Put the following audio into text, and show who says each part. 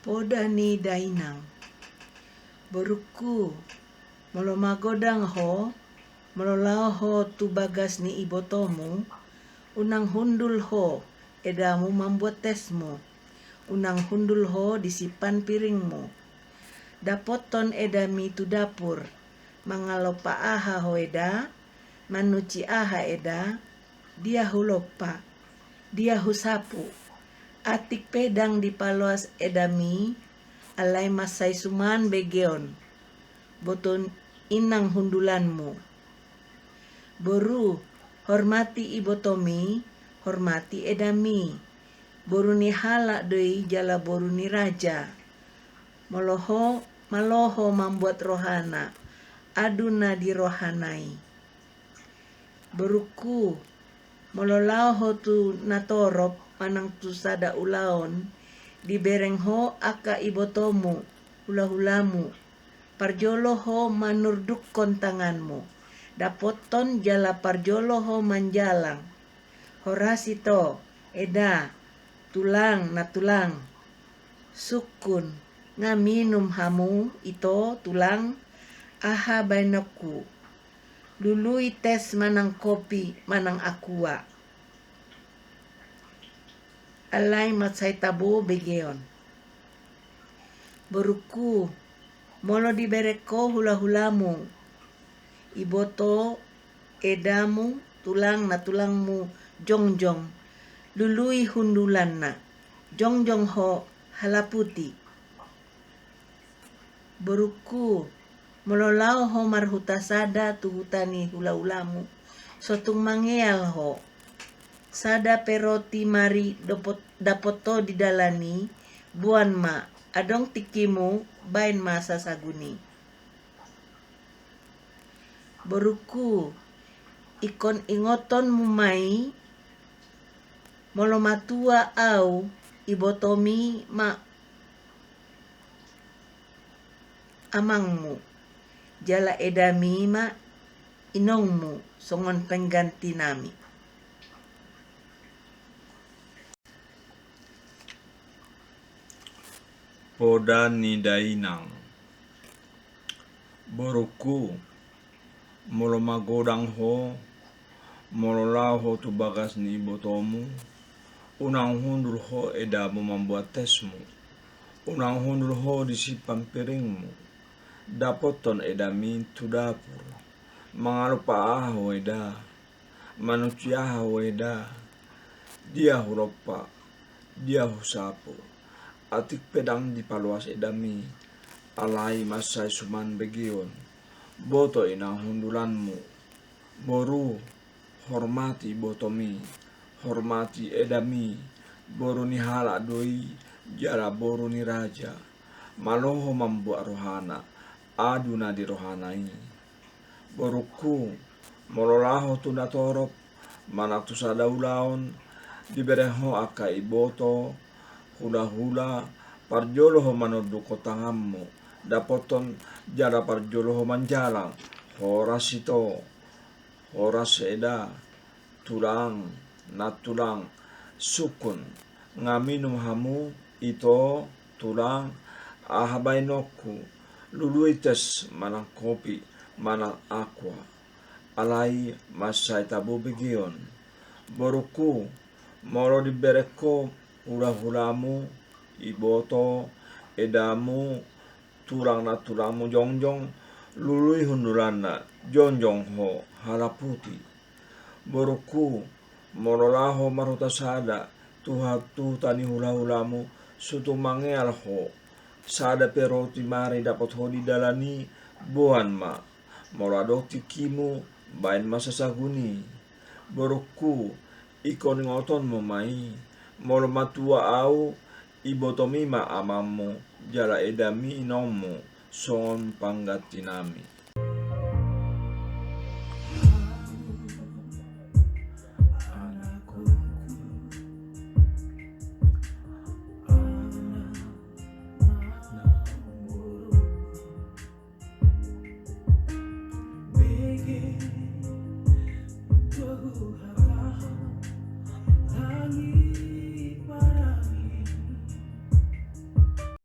Speaker 1: Poda ni dainang boruku molo magodang ho molo lao ho tu bagas ni ibotomu unang hundul ho edamu membuat tesmu unang hundul ho disipan piringmu dapoton edami tu dapur mangalopa aha ho eda manuci aha eda dia hulopa dia husapu atik pedang di paloas edami alai masai suman begeon boton inang hundulanmu boru hormati ibotomi hormati edami boru ni hala doi jala boru ni raja maloho membuat rohana aduna di rohanai boruku mololao ho tu natorop manang tu sada ulaon di bereng ho aka ibotomu hula-hulamu parjolo ho manurduk kontanganmu dapoton jala parjolo ho manjalang horasito eda tulang na tulang sukun ngaminum hamu ito tulang aha bainoku lului tes manang kopi manang aqua alai matsai tabo begeon boruku molo di bereko hula-hulamu iboto edamu tulang na tulangmu jongjong lului hundulan na jongjong ho halaputi boruku mololao ho marhuta sada tu hutani hula-hulamu sotung mangeal ho sada peroti mari dapoto di dalani buan ma adong tikimu bain masa saguni boruku ikon ingoton mumai molo matua au ibotomi ma amangmu jala edami ma inongmu songon pengganti nami
Speaker 2: Poda ni dainang boruku molo magodang ho molo lao ho tu bagas ni ibotomu unang hundul ho edamu membuat tesmu unang hundul ho disipan piringmu dapoton edami tu dapur mangalupa aha ho eda manuci aha ho eda dia hulopa dia husapu atik pedang di paluas edami alai masai suman begion boto inang hundulanmu boru hormati botomi hormati edami boru ni hala doi jala boru ni raja maloho membuat rohana aduna di rohanai boruku mololaho tu natorop manaktu sada ulaon dibereho aka iboto hula-hula parjolo ho manurdu kotangammu dapoton jala parjolo ho manjalang horas ito horas eda tulang na tulang sukun ngaminum hamu ito tulang ahabainoku luluites manang kopi manang aqua alai masai tabu begion boruku molo dibereko hula-hulamu iboto edamu tulang na tulangmu jongjong lului hundulanna jongjong ho halaputi boruku morolaho maruta sada tu tani hula-hulamu sutu mangeal ho sada peroti mari dapat ho di dalani buan ma molo adokti kimu bain masasaguni. Borokku iko ngoton mo mai, molo matua au ibotomima amamu jala edami inomu son panggatinami.